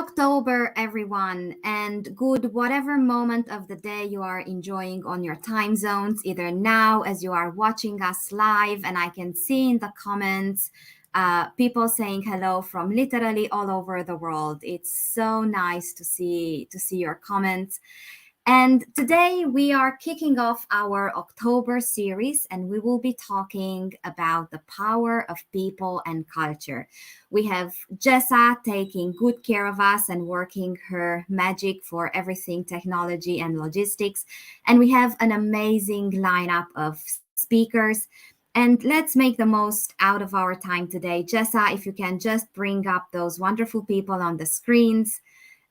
October, everyone, and good whatever moment of the day you are enjoying on your time zones, either now as you are watching us live, and I can see in the comments people saying hello from literally all over the world. It's so nice to see your comments. And today we are kicking off our October series, and we will be talking about the power of people and culture. We have Jessa taking good care of us and working her magic for everything technology and logistics. And we have an amazing lineup of speakers. And let's make the most out of our time today. Jessa, if you can just bring up those wonderful people on the screens.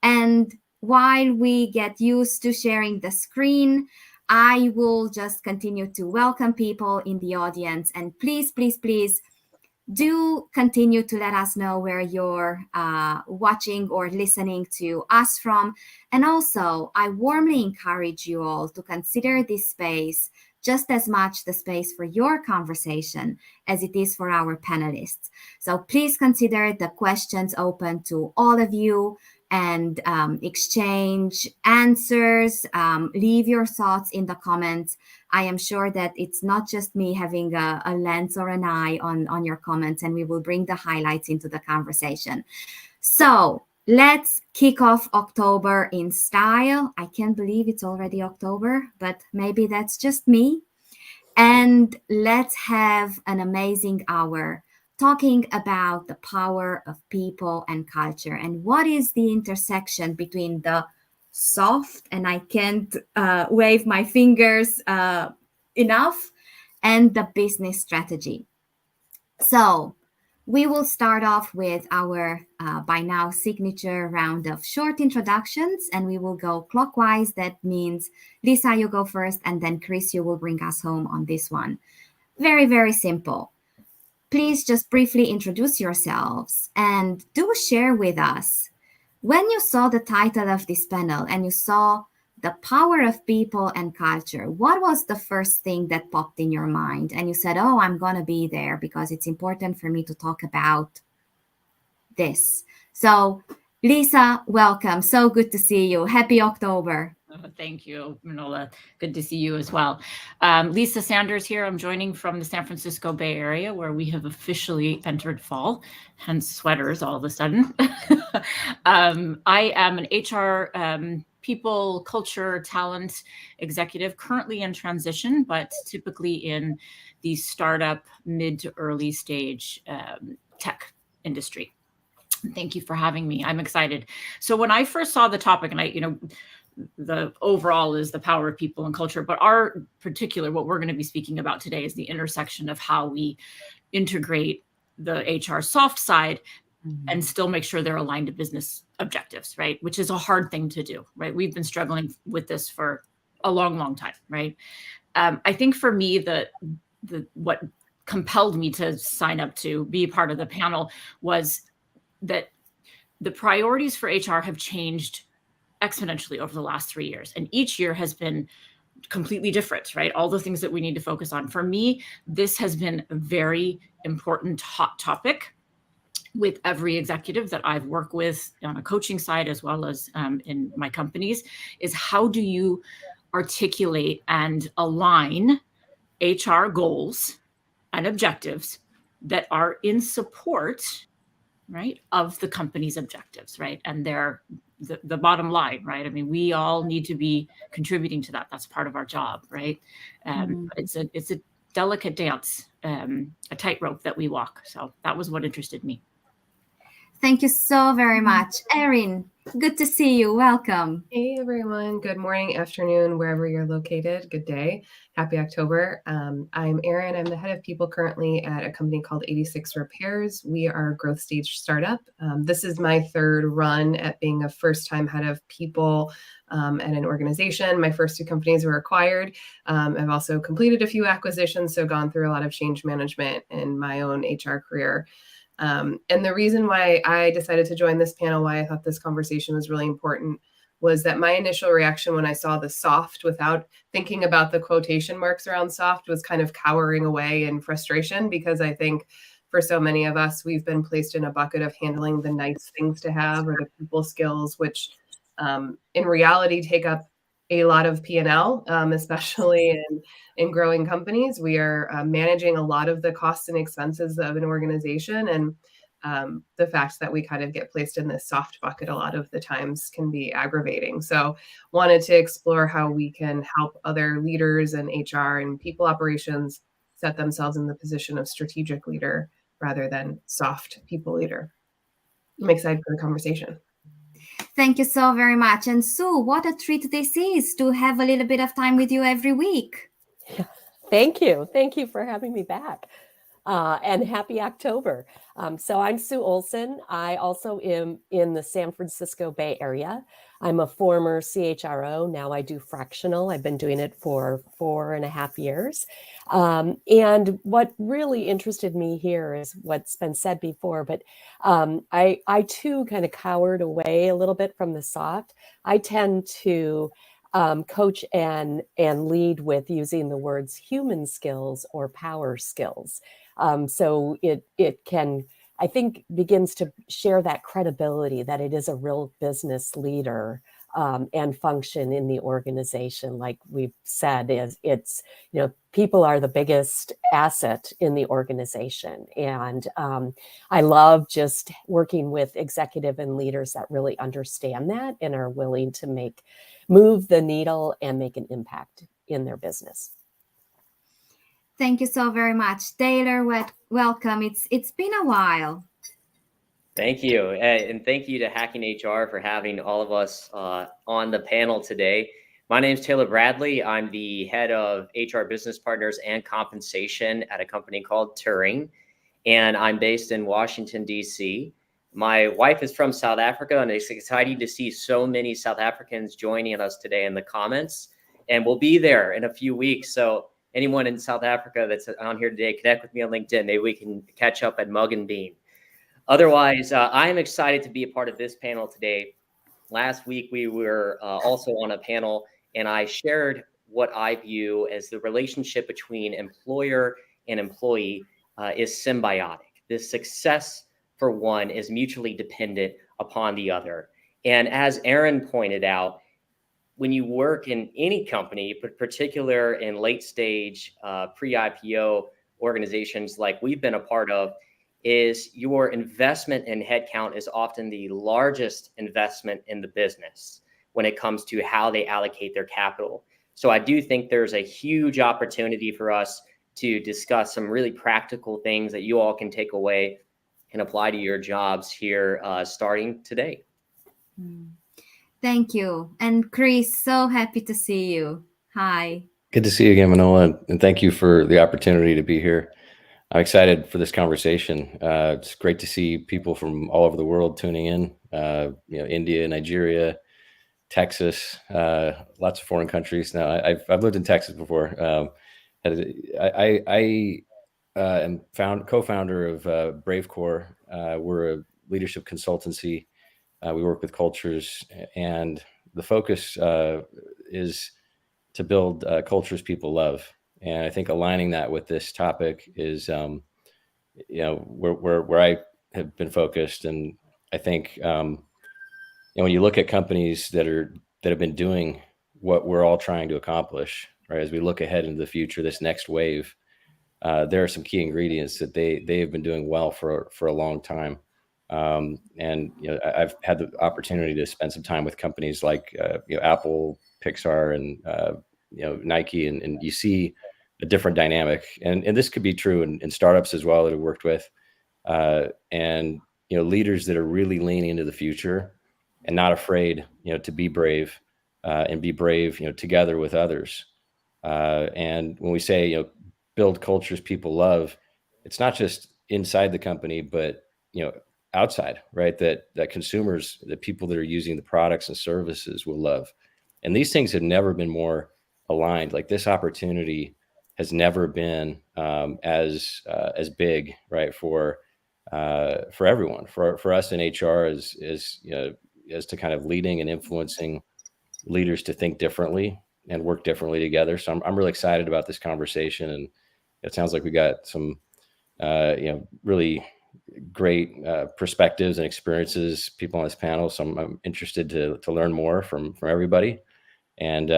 And while we get used to sharing the screen, I will just continue to welcome people in the audience. And please, please, please do continue to let us know where you're watching or listening to us from. And also, I warmly encourage you all to consider this space just as much the space for your conversation as it is for our panelists. So please consider the questions open to all of you and exchange answers. Leave your thoughts in the comments. I am sure that it's not just me having a lens or an eye on your comments, and we will bring the highlights into the conversation. So let's kick off October in style. I can't believe it's already October, but maybe that's just me. And let's have an amazing hour talking about the power of people and culture and what is the intersection between the soft, and I can't wave my fingers enough, and the business strategy. So we will start off with our by now signature round of short introductions, and we will go clockwise. That means Lisa, you go first, and then Chris, you will bring us home on this one. Very, very simple. Please just briefly introduce yourselves and do share with us when you saw the title of this panel and you saw the power of people and culture, what was the first thing that popped in your mind? And you said, oh, I'm going to be there because it's important for me to talk about this. So, Lisa, welcome. So good to see you. Happy October. Thank you, Manola. Good to see you as well. Lisa Sanders here. I'm joining from the San Francisco Bay Area, where we have officially entered fall, hence sweaters all of a sudden. I am an HR people, culture, talent executive, currently in transition, but typically in the startup, mid to early stage tech industry. Thank you for having me. I'm excited. So when I first saw the topic, and the overall is the power of people and culture, but our particular, what we're going to be speaking about today is the intersection of how we integrate the HR soft side and still make sure they're aligned to business objectives, right? Which is a hard thing to do, right? We've been struggling with this for a long, long time, right? I think for me, the what compelled me to sign up to be part of the panel was that the priorities for HR have changed exponentially over the last 3 years. And each year has been completely different, right? All the things that we need to focus on. For me, this has been a very important hot topic with every executive that I've worked with on a coaching side, as well as in my companies, is how do you articulate and align HR goals and objectives that are in support, right, of the company's objectives, right? And they're the bottom line, right? I mean, we all need to be contributing to that. That's part of our job, right? It's a delicate dance, a tightrope that we walk. So that was what interested me. Thank you so very much. Erin, good to see you. Welcome. Hey, everyone. Good morning, afternoon, wherever you're located. Good day. Happy October. I'm Erin. I'm the head of people currently at a company called 86 Repairs. We are a growth stage startup. This is my third run at being a first-time head of people at an organization. My first two companies were acquired. I've also completed a few acquisitions, so gone through a lot of change management in my own HR career. And the reason why I decided to join this panel, why I thought this conversation was really important, was that my initial reaction when I saw the soft, without thinking about the quotation marks around soft, was kind of cowering away in frustration, because I think for so many of us, we've been placed in a bucket of handling the nice things to have or the people skills, which in reality take up a lot of P&L, especially in growing companies. We are managing a lot of the costs and expenses of an organization, and the fact that we kind of get placed in this soft bucket a lot of the times can be aggravating. So wanted to explore how we can help other leaders in HR and people operations set themselves in the position of strategic leader rather than soft people leader. I'm excited for the conversation. Thank you so very much. And Sue, what a treat this is to have a little bit of time with you every week. Thank you. Thank you for having me back. And happy October. So I'm Sue Olson. I also am in the San Francisco Bay Area. I'm a former CHRO. Now I do fractional. I've been doing it for 4.5 years. And what really interested me here is what's been said before, but I too kind of cowered away a little bit from the soft. I tend to coach and lead with using the words human skills or power skills. So it can, I think, begins to share that credibility that it is a real business leader and function in the organization. Like we've said, it's people are the biggest asset in the organization. And I love just working with executive and leaders that really understand that and are willing to move the needle and make an impact in their business. Thank you so very much. Taylor, welcome. It's been a while. Thank you. And thank you to Hacking HR for having all of us on the panel today. My name is Taylor Bradley. I'm the head of HR Business Partners and Compensation at a company called Turing, and I'm based in Washington, D.C. My wife is from South Africa, and it's exciting to see so many South Africans joining us today in the comments, and we'll be there in a few weeks. So anyone in South Africa that's on here today, connect with me on LinkedIn. Maybe we can catch up at Mug and Bean. Otherwise, I am excited to be a part of this panel today. Last week, we were also on a panel, and I shared what I view as the relationship between employer and employee is symbiotic. The success for one is mutually dependent upon the other. And as Aaron pointed out, when you work in any company, but particular in late stage pre-IPO organizations like we've been a part of, is your investment in headcount is often the largest investment in the business when it comes to how they allocate their capital. So I do think there's a huge opportunity for us to discuss some really practical things that you all can take away and apply to your jobs here starting today. Thank you. And Chris, so happy to see you. Hi. Good to see you again, Manola, and thank you for the opportunity to be here. I'm excited for this conversation. It's great to see people from all over the world tuning in. India, Nigeria, Texas, lots of foreign countries. Now, I've lived in Texas before. I am co-founder of Bravecore. We're a leadership consultancy. We work with cultures, and the focus is to build cultures people love. And I think aligning that with this topic is, where I have been focused. And I think, when you look at companies that have been doing what we're all trying to accomplish, right? As we look ahead into the future, this next wave, there are some key ingredients that they have been doing well for a long time. And I've had the opportunity to spend some time with companies like Apple, Pixar, and Nike, and you see a different dynamic, and this could be true in startups as well that I've worked with, and leaders that are really leaning into the future and not afraid to be brave, and be brave together with others. And when we say build cultures people love, it's not just inside the company, but outside, right? That consumers, the people that are using the products and services will love. And these things have never been more aligned. Like this opportunity has never been as big, right? For everyone, for us in HR as to kind of leading and influencing leaders to think differently and work differently together. So I'm really excited about this conversation, and it sounds like we got some really great perspectives and experiences, people on this panel. So I'm interested to learn more from everybody, and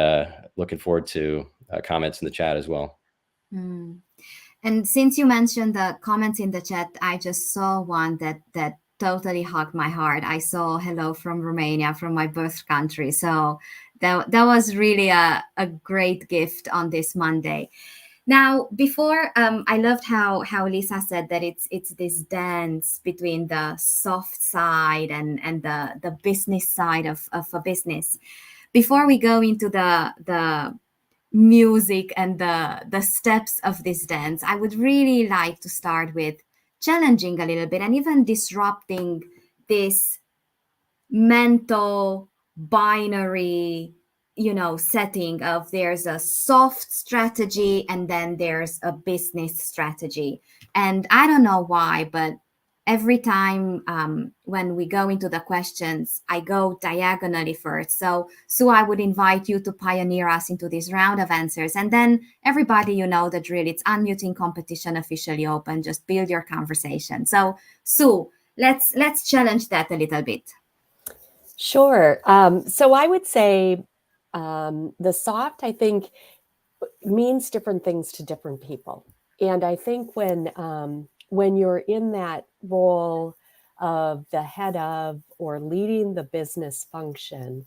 looking forward to comments in the chat as well. Mm. And since you mentioned the comments in the chat, I just saw one that totally hugged my heart. I saw hello from Romania, from my birth country. So that was really a great gift on this Monday. Now, before, I loved how Lisa said that it's this dance between the soft side and the business side of a business. Before we go into the music and the steps of this dance, I would really like to start with challenging a little bit and even disrupting this mental binary setting of there's a soft strategy and then there's a business strategy. And I don't know why, but every time when we go into the questions, I go diagonally first. So Sue, I would invite you to pioneer us into this round of answers. And then everybody, you know the drill. It's unmuting competition officially open. Just build your conversation. So Sue, let's challenge that a little bit. Sure. So I would say the soft, I think, means different things to different people. And I think when you're in that role of the head of or leading the business function,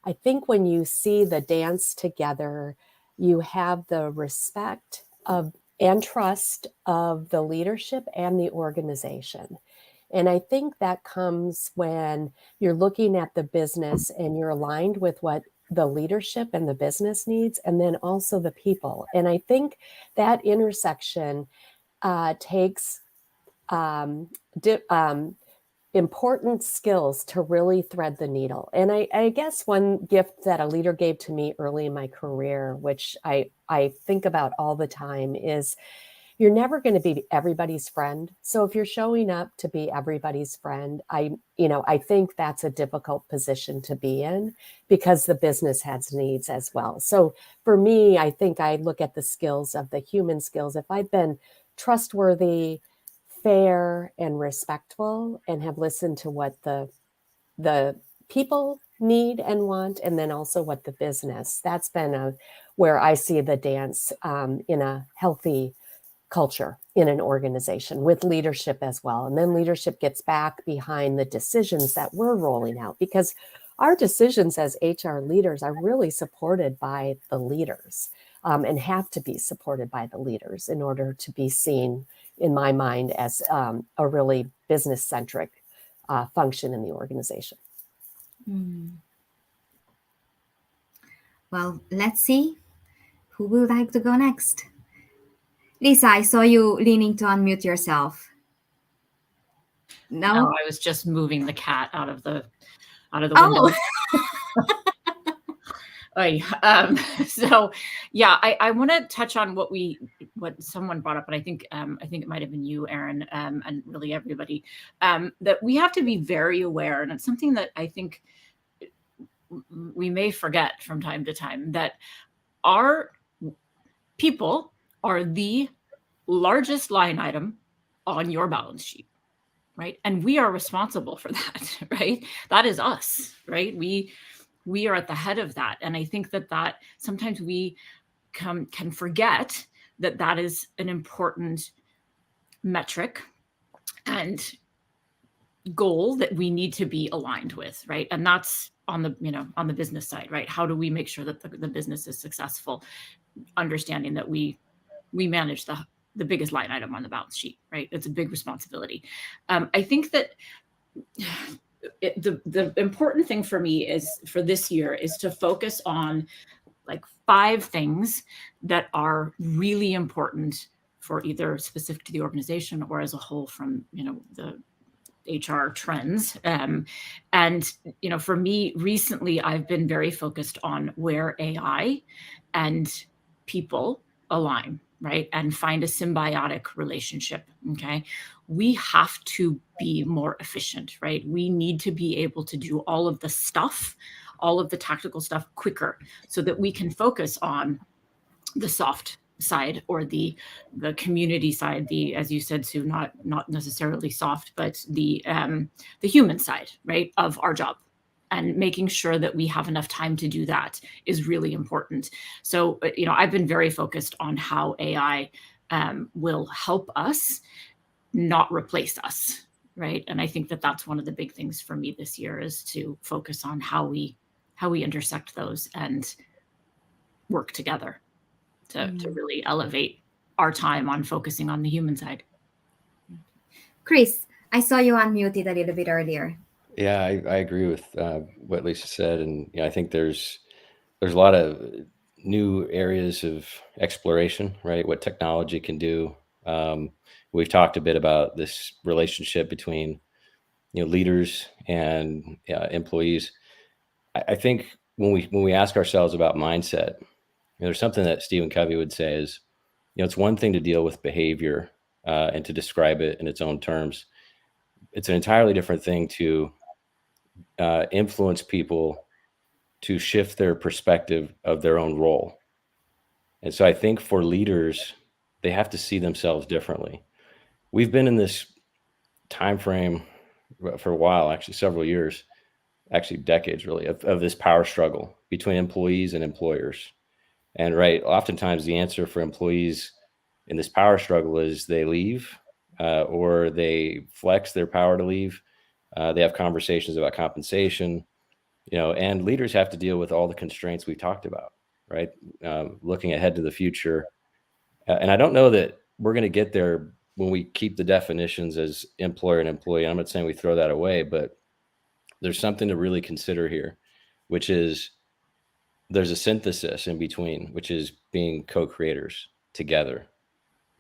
I think when you see the dance together, you have the respect of and trust of the leadership and the organization. And I think that comes when you're looking at the business and you're aligned with what the leadership and the business needs, and then also the people. And I think that intersection takes important skills to really thread the needle. And I guess one gift that a leader gave to me early in my career, which I think about all the time, is you're never going to be everybody's friend. So if you're showing up to be everybody's friend, I think that's a difficult position to be in because the business has needs as well. So for me, I think I look at the skills of the human skills. If I've been trustworthy, fair, and respectful, and have listened to what the people need and want, and then also what the business, that's been where I see the dance in a healthy culture in an organization with leadership as well. And then leadership gets back behind the decisions that we're rolling out, because our decisions as HR leaders are really supported by the leaders and have to be supported by the leaders in order to be seen, in my mind, as a really business-centric function in the organization. Well, let's see who would like to go next. Lisa, I saw you leaning to unmute yourself. No, I was just moving the cat out of the window. Oh. So yeah, I want to touch on what someone brought up, and I think it might have been you, Aaron, and really everybody, that we have to be very aware, and it's something that I think we may forget from time to time, that our people are the largest line item on your balance sheet, right? And we are responsible for that, right? That is us, right? We are at the head of that. And I think that sometimes we can forget that is an important metric and goal that we need to be aligned with, right? And that's on the business side, right? How do we make sure that the business is successful, understanding that we manage the biggest line item on the balance sheet, right? It's a big responsibility. I think that the important thing for me for this year is to focus on like 5 things that are really important for either specific to the organization or as a whole from, the HR trends. And, for me recently, I've been very focused on where AI and people align, right? And find a symbiotic relationship. Okay. We have to be more efficient, right? We need to be able to do all of the stuff, all of the tactical stuff quicker so that we can focus on the soft side, or the community side, the, as you said, Sue, not necessarily soft, but the human side, right, of our job. And making sure that we have enough time to do that is really important. So, I've been very focused on how AI will help us, not replace us, right? And I think that that's one of the big things for me this year, is to focus on how we intersect those and work together to really elevate our time on focusing on the human side. Chris, I saw you unmuted a little bit earlier. Yeah, I agree with what Lisa said, and I think there's a lot of new areas of exploration, right? What technology can do. We've talked a bit about this relationship between leaders and employees. I think when we ask ourselves about mindset, there's something that Stephen Covey would say is, it's one thing to deal with behavior and to describe it in its own terms. It's an entirely different thing to influence people to shift their perspective of their own role. And so I think for leaders, they have to see themselves differently. We've been in this time frame for a while, actually several years, actually decades really, of this power struggle between employees and employers. And right, oftentimes the answer for employees in this power struggle is they leave or they flex their power to leave. They have conversations about compensation, and leaders have to deal with all the constraints we've talked about, right? Looking ahead to the future. And I don't know that we're going to get there when we keep the definitions as employer and employee. I'm not saying we throw that away, but there's something to really consider here, which is there's a synthesis in between, which is being co-creators together,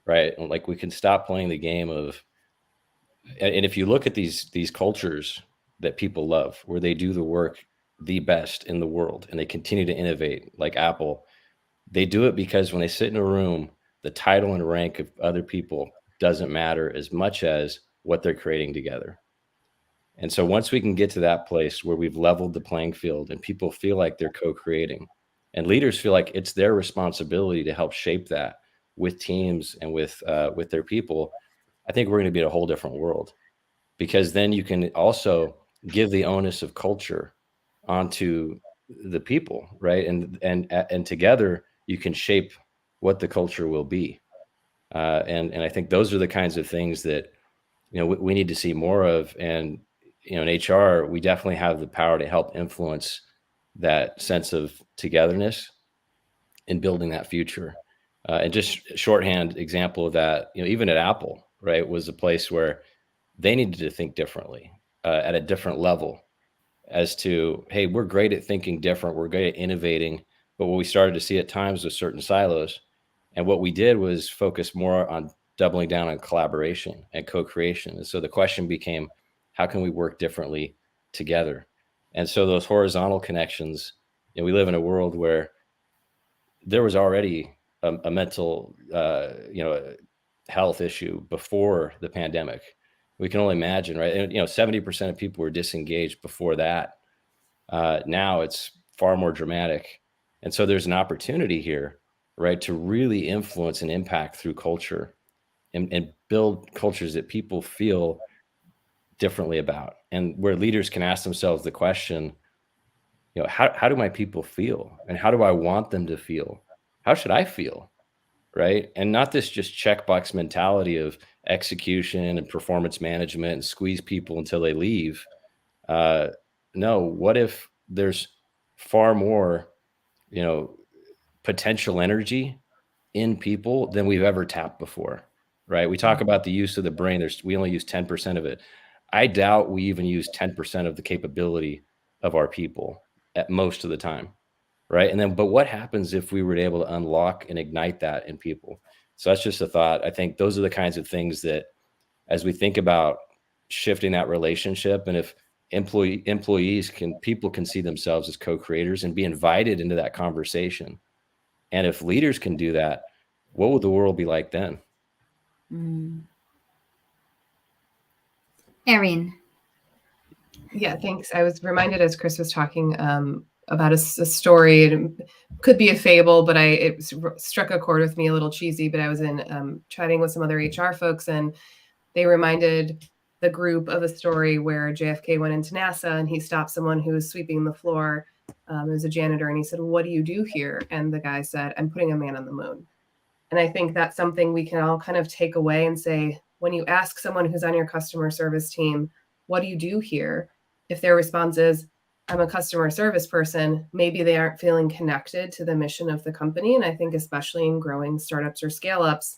right? And like we can stop playing the game of, and if you look at these cultures that people love, where they do the work the best in the world and they continue to innovate, like Apple, they do it because when they sit in a room, the title and rank of other people doesn't matter as much as what they're creating together. And so once we can get to that place where we've leveled the playing field and people feel like they're co-creating, and leaders feel like it's their responsibility to help shape that with teams and with their people, I think we're going to be in a whole different world, because then you can also give the onus of culture onto the people, right? And together you can shape what the culture will be. And I think those are the kinds of things that we need to see more of. And in HR, we definitely have the power to help influence that sense of togetherness in building that future. And just shorthand example of that, even at Apple, right, was a place where they needed to think differently at a different level as to, hey, we're great at thinking different, we're great at innovating, but what we started to see at times was certain silos. And what we did was focus more on doubling down on collaboration and co-creation. And so the question became, how can we work differently together? And so those horizontal connections, we live in a world where there was already a mental, health issue before the pandemic. We can only imagine, right? And 70% of people were disengaged before that. Now it's far more dramatic. And so there's an opportunity here, right, to really influence and impact through culture and build cultures that people feel differently about, and where leaders can ask themselves the question, how do my people feel, and how do I want them to feel? How should I feel, right? And not this just checkbox mentality of execution and performance management and squeeze people until they leave. No, what if there's far more, potential energy in people than we've ever tapped before, right? We talk about the use of the brain. We only use 10% of it. I doubt we even use 10% of the capability of our people at most of the time, right? And then, but what happens if we were able to unlock and ignite that in people? So that's just a thought. I think those are the kinds of things that, as we think about shifting that relationship, and if people can see themselves as co-creators and be invited into that conversation, and if leaders can do that, what would the world be like then? Erin. Yeah, thanks. I was reminded as Chris was talking, about a story. It could be a fable, but it struck a chord with me, a little cheesy. But I was in chatting with some other HR folks, and they reminded the group of a story where JFK went into NASA and he stopped someone who was sweeping the floor. It was a janitor, and he said, "What do you do here?" And the guy said, "I'm putting a man on the moon." And I think that's something we can all kind of take away and say, when you ask someone who's on your customer service team, "What do you do here?" If their response is, "I'm a customer service person," maybe they aren't feeling connected to the mission of the company. And I think especially in growing startups or scale-ups,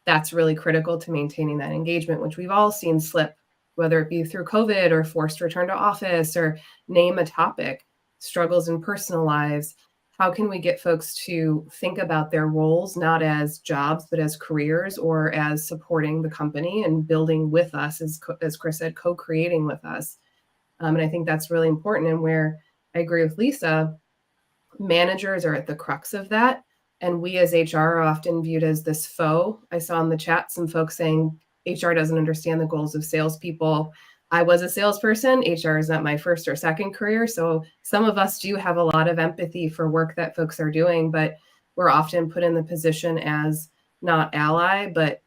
that's really critical to maintaining that engagement, which we've all seen slip, whether it be through COVID or forced return to office, or name a topic, struggles in personal lives. How can we get folks to think about their roles, not as jobs, but as careers, or as supporting the company and building with us, as Chris said, co-creating with us. And I think that's really important. And where I agree with Lisa, managers are at the crux of that. And we as HR are often viewed as this foe. I saw in the chat some folks saying HR doesn't understand the goals of salespeople. I was a salesperson. HR is not my first or second career. So some of us do have a lot of empathy for work that folks are doing, but we're often put in the position as not ally, but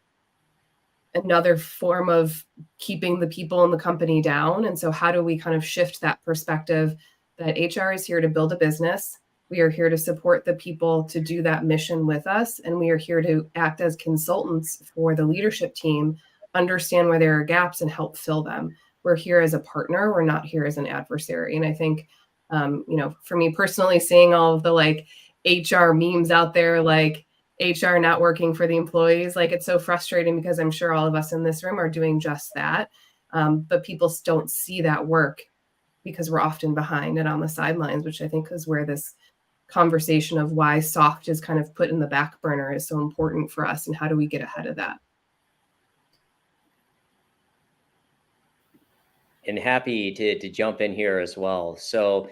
another form of keeping the people in the company down. And so how do we kind of shift that perspective that HR is here to build a business? We are here to support the people to do that mission with us. And we are here to act as consultants for the leadership team, understand where there are gaps and help fill them. We're here as a partner. We're not here as an adversary. And I think, for me personally, seeing all of the HR memes out there, like HR not working for the employees, it's so frustrating, because I'm sure all of us in this room are doing just that. But people don't see that work because we're often behind and on the sidelines, which I think is where this conversation of why soft is kind of put in the back burner is so important for us, and how do we get ahead of that? And happy to jump in here as well. So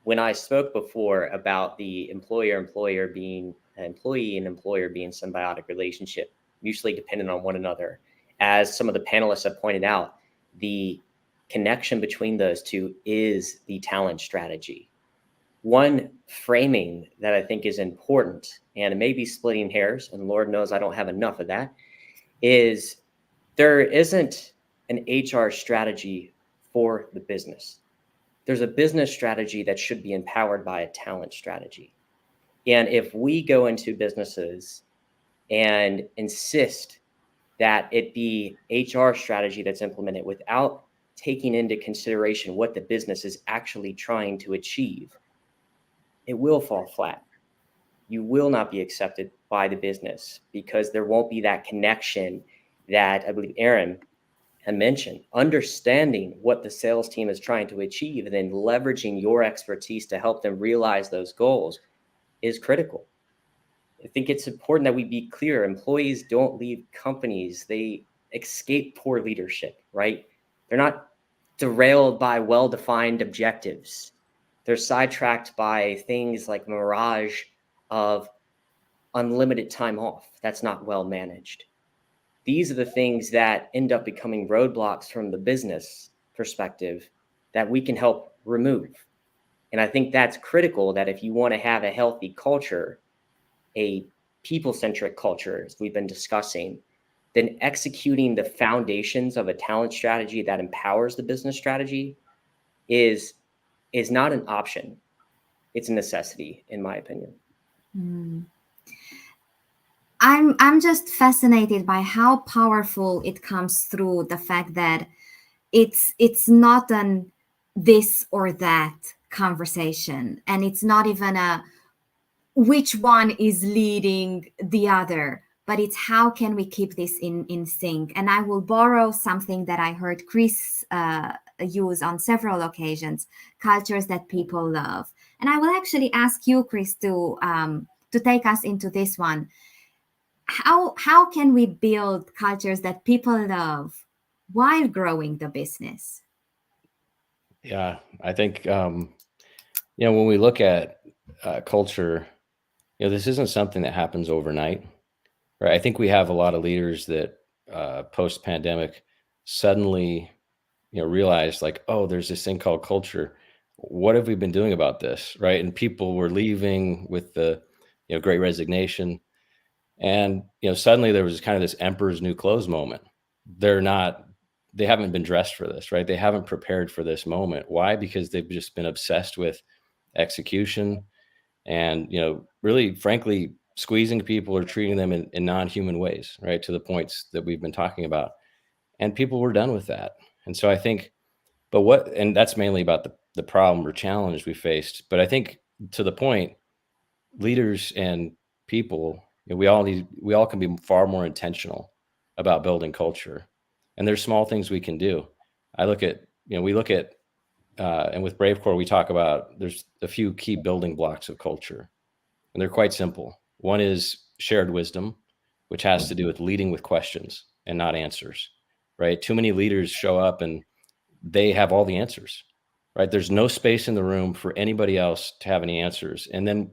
when I spoke before about the employee and employer being symbiotic relationship, mutually dependent on one another, as some of the panelists have pointed out, the connection between those two is the talent strategy. One framing that I think is important, and it may be splitting hairs, and Lord knows I don't have enough of that, is there isn't an HR strategy for the business. There's a business strategy that should be empowered by a talent strategy. And if we go into businesses and insist that it be HR strategy that's implemented without taking into consideration what the business is actually trying to achieve, it will fall flat. You will not be accepted by the business, because there won't be that connection that I believe Aaron had mentioned. Understanding what the sales team is trying to achieve and then leveraging your expertise to help them realize those goals is critical. I think it's important that we be clear. Employees don't leave companies. They escape poor leadership, right? They're not derailed by well-defined objectives. They're sidetracked by things like mirage of unlimited time off. That's not well managed. These are the things that end up becoming roadblocks from the business perspective that we can help remove. And I think that's critical, that if you want to have a healthy culture, a people-centric culture, as we've been discussing, then executing the foundations of a talent strategy that empowers the business strategy is not an option. It's a necessity, in my opinion. I'm just fascinated by how powerful it comes through, the fact that it's not an this or that conversation, and it's not even a which one is leading the other, but it's how can we keep this in sync. And I will borrow something that I heard Chris use on several occasions: cultures that people love. And I will actually ask you, Chris, to take us into this one. How can we build cultures that people love while growing the business? Yeah, I think when we look at culture, this isn't something that happens overnight, right? I think we have a lot of leaders that post-pandemic suddenly realized, like, oh, there's this thing called culture. what have we been doing about this, right? And people were leaving with the, great resignation. And, suddenly there was kind of this emperor's new clothes moment. They haven't been dressed for this, right? They haven't prepared for this moment. Why? Because they've just been obsessed with execution and, really, frankly, squeezing people or treating them in non-human ways, right? To the points that we've been talking about. And people were done with that. And so I think, and that's mainly about the problem or challenge we faced. But I think, to the point, leaders and people, we all can be far more intentional about building culture. And there's small things we can do. We look at, and with BraveCore, we talk about, there's a few key building blocks of culture, and they're quite simple. One is shared wisdom, which has to do with leading with questions and not answers, right? Too many leaders show up and they have all the answers, right? There's no space in the room for anybody else to have any answers. And then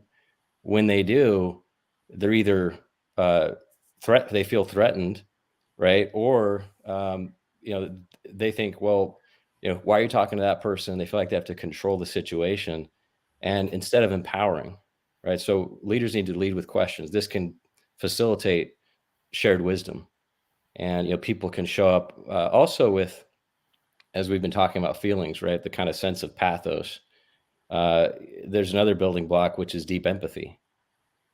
when they do, they're either they feel threatened, right? Or, they think, well, why are you talking to that person? They feel like they have to control the situation, and instead of empowering, right? So leaders need to lead with questions. This can facilitate shared wisdom, and, people can show up also with, as we've been talking about, feelings, right? The kind of sense of pathos. There's another building block, which is deep empathy,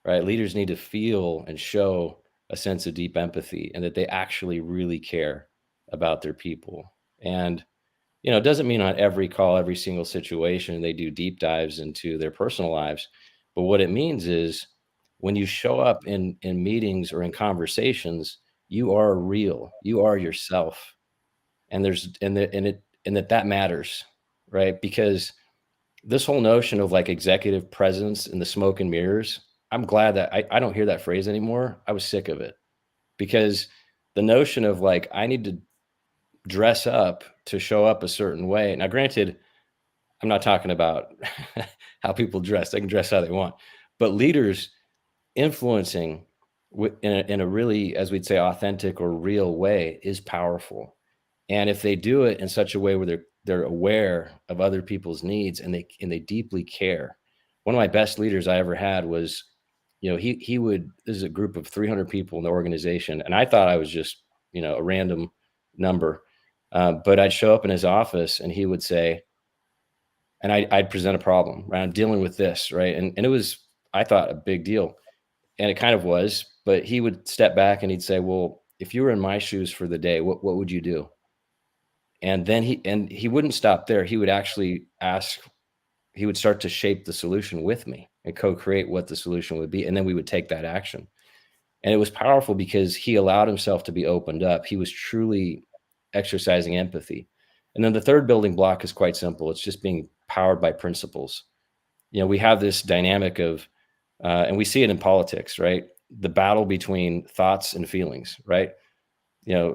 right? Leaders need to feel and show a sense of deep empathy, and that they actually really care about their people. And, it doesn't mean on every call, every single situation, they do deep dives into their personal lives. But what it means is, when you show up in meetings or in conversations, you are real, you are yourself. And that matters, right? Because this whole notion of like executive presence and the smoke and mirrors, I'm glad that I don't hear that phrase anymore. I was sick of it, because the notion of like, I need to dress up to show up a certain way. Now, granted, I'm not talking about how people dress. They can dress how they want, but leaders influencing in a really, as we'd say, authentic or real way is powerful. And if they do it in such a way where they're aware of other people's needs, and they deeply care. One of my best leaders I ever had was, he would, this is a group of 300 people in the organization, and I thought I was just, a random number. But I'd show up in his office, and he would say, and I'd present a problem, right? I'm dealing with this, right? And it was, I thought, a big deal, and it kind of was. But he would step back and he'd say, well, if you were in my shoes for the day, what would you do? And then he wouldn't stop there. He would actually he would start to shape the solution with me and co-create what the solution would be. And then we would take that action. And it was powerful because he allowed himself to be opened up. He was truly exercising empathy. And then the third building block is quite simple. It's just being powered by principles. We have this dynamic of, and we see it in politics, right? The battle between thoughts and feelings, right?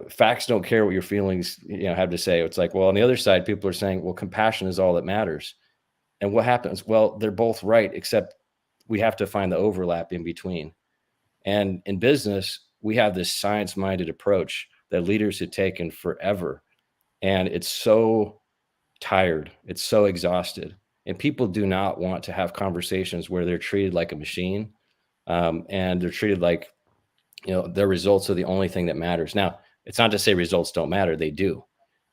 Facts don't care what your feelings, have to say. It's like, well, on the other side, people are saying, well, compassion is all that matters. And what happens? Well, they're both right, except we have to find the overlap in between. And in business, we have this science-minded approach that leaders have taken forever. And it's so tired. It's so exhausted. And people do not want to have conversations where they're treated like a machine. And they're treated like, their results are the only thing that matters. Now, it's not to say results don't matter. They do.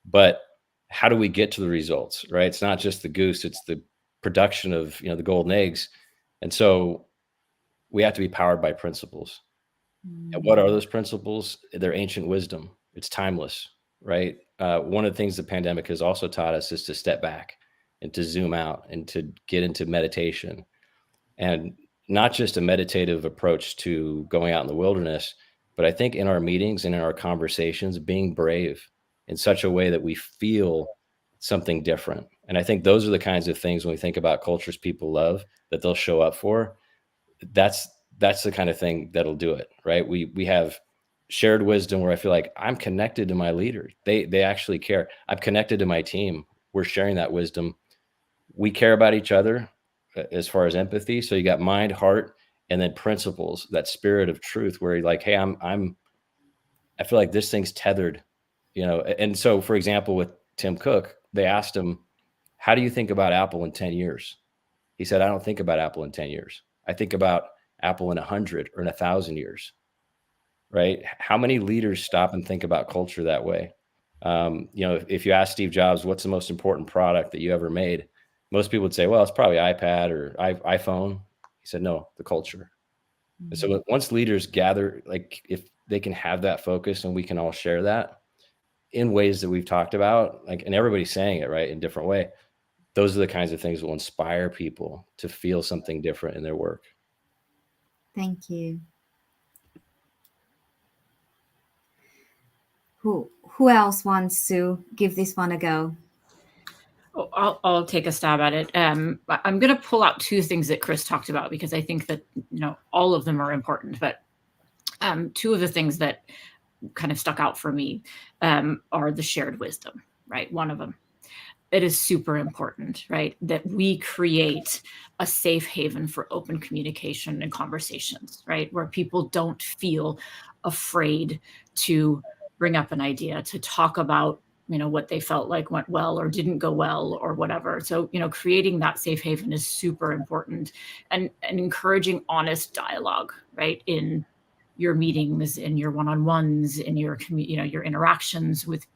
But how do we get to the results, right? It's not just the goose. It's the production of, the golden eggs. And so we have to be powered by principles. And what are those principles? They're ancient wisdom. It's timeless, right? One of the things the pandemic has also taught us is to step back and to zoom out and to get into meditation, and not just a meditative approach to going out in the wilderness, but I think in our meetings and in our conversations, being brave in such a way that we feel something different. And I think those are the kinds of things, when we think about cultures people love, that they'll show up for. That's the kind of thing that'll do it, right? We have shared wisdom where I feel like I'm connected to my leader. They actually care. I'm connected to my team. We're sharing that wisdom. We care about each other as far as empathy. So you got mind, heart, and then principles, that spirit of truth where you're like, hey, I feel like this thing's tethered, And so, for example, with Tim Cook, they asked him, how do you think about Apple in 10 years? He said, I don't think about Apple in 10 years. I think about Apple in 100 or in 1,000 years, right? How many leaders stop and think about culture that way? If you ask Steve Jobs, what's the most important product that you ever made? Most people would say, well, it's probably iPad or iPhone. He said, no, the culture. Mm-hmm. And so once leaders gather, like if they can have that focus and we can all share that in ways that we've talked about, like, and everybody's saying it, right, in different way, those are the kinds of things that will inspire people to feel something different in their work. Thank you. Who else wants to give this one a go? Oh, I'll take a stab at it. I'm going to pull out two things that Chris talked about because I think that all of them are important. But two of the things that kind of stuck out for me are the shared wisdom. Right, one of them. It is super important, right, that we create a safe haven for open communication and conversations, right, where people don't feel afraid to bring up an idea, to talk about, what they felt like went well or didn't go well or whatever. So, creating that safe haven is super important, and encouraging honest dialogue, right, in your meetings, in your one-on-ones, in your your interactions with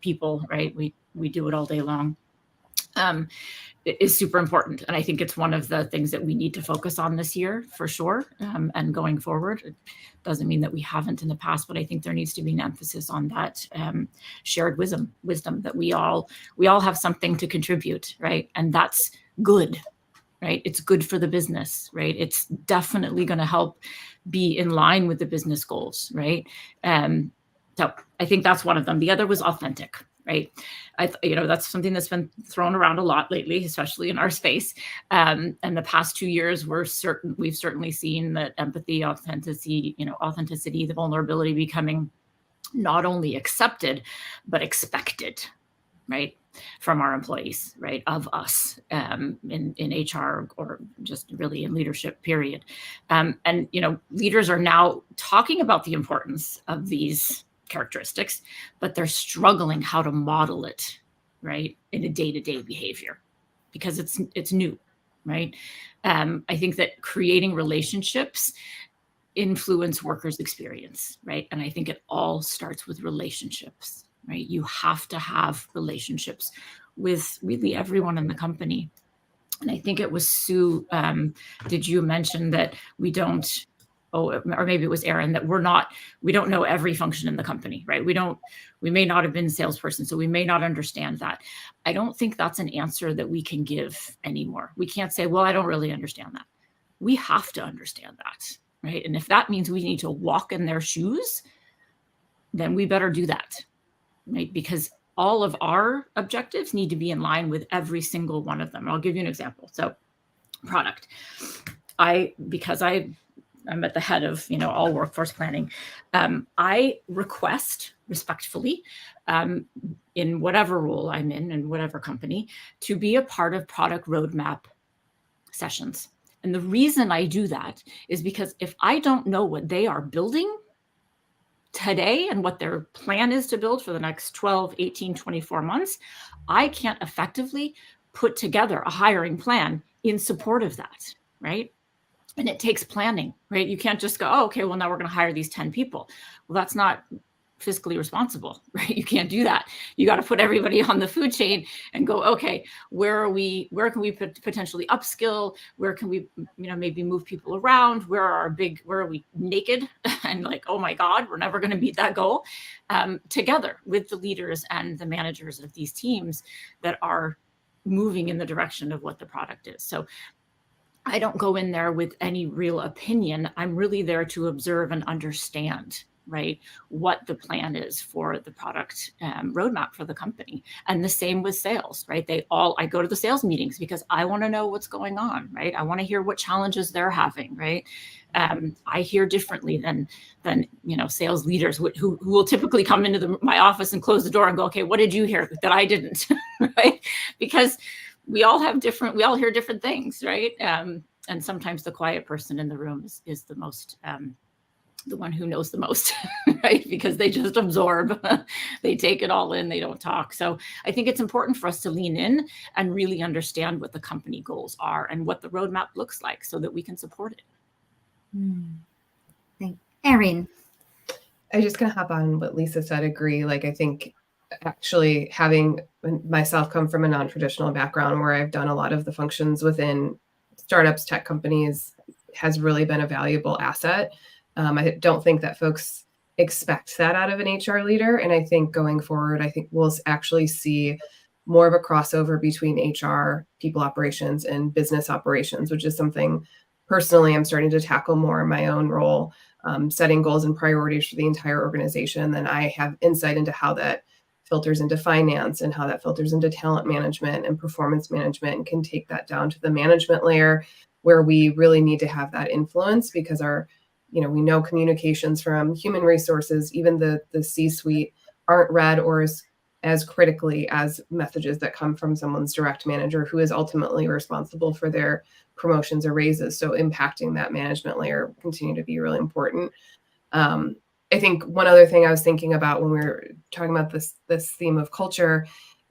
people, right? We do it all day long. It is super important. And I think it's one of the things that we need to focus on this year for sure. And going forward, it doesn't mean that we haven't in the past, but I think there needs to be an emphasis on that shared wisdom that we all have something to contribute, right? And that's good, right? It's good for the business, right? It's definitely going to help be in line with the business goals, right? So I think that's one of them. The other was authentic, right? That's something that's been thrown around a lot lately, especially in our space. And the past 2 years, we've certainly seen that empathy, authenticity, the vulnerability becoming not only accepted, but expected, right? From our employees, right? Of us in HR or just really in leadership, period. And leaders are now talking about the importance of these characteristics, but they're struggling how to model it, right, in a day-to-day behavior because it's new, right? I think that creating relationships influence workers' experience, right? And I think it all starts with relationships, right? You have to have relationships with really everyone in the company. And I think it was Sue, did you mention that we don't, or maybe it was Aaron, that we don't know every function in the company, right? We may not have been a salesperson, so we may not understand that. I don't think that's an answer that we can give anymore. We can't say, well, I don't really understand that. We have to understand that, right? And if that means we need to walk in their shoes, then we better do that, right? Because all of our objectives need to be in line with every single one of them. I'll give you an example. So product, because I'm at the head of, all workforce planning. I request respectfully, in whatever role I'm in whatever company, to be a part of product roadmap sessions. And the reason I do that is because if I don't know what they are building today and what their plan is to build for the next 12, 18, 24 months, I can't effectively put together a hiring plan in support of that, right? And it takes planning, right? You can't just go, oh, okay, well, now we're going to hire these 10 people. Well, that's not fiscally responsible, right? You can't do that. You got to put everybody on the food chain and go, okay, where can we potentially upskill? Where can we, maybe move people around? Where are we naked? And like, oh my God, we're never going to meet that goal. Together with the leaders and the managers of these teams that are moving in the direction of what the product is. So I don't go in there with any real opinion. I'm really there to observe and understand, right, what the plan is for the product roadmap for the company. And the same with sales, right? I go to the sales meetings because I want to know what's going on, right? I want to hear what challenges they're having, right? I hear differently than sales leaders who will typically come into my office and close the door and go, okay, what did you hear that I didn't, right? Because we all hear different things, right? And sometimes the quiet person in the room is the most the one who knows the most, right? Because they just absorb, they take it all in, they don't talk. So I think it's important for us to lean in and really understand what the company goals are and what the roadmap looks like so that we can support it. Erin. I just gonna hop on what Lisa said, agree. Like, I think actually having myself come from a non-traditional background where I've done a lot of the functions within startups, tech companies, has really been a valuable asset. I don't think that folks expect that out of an HR leader. And I think going forward, I think we'll actually see more of a crossover between HR, people operations, and business operations, which is something personally I'm starting to tackle more in my own role, setting goals and priorities for the entire organization. Then I have insight into how that filters into finance and how that filters into talent management and performance management, and can take that down to the management layer where we really need to have that influence, because we know communications from human resources, even the C-suite, aren't read or as critically as messages that come from someone's direct manager, who is ultimately responsible for their promotions or raises. So impacting that management layer continue to be really important. I think one other thing I was thinking about when we were talking about this theme of culture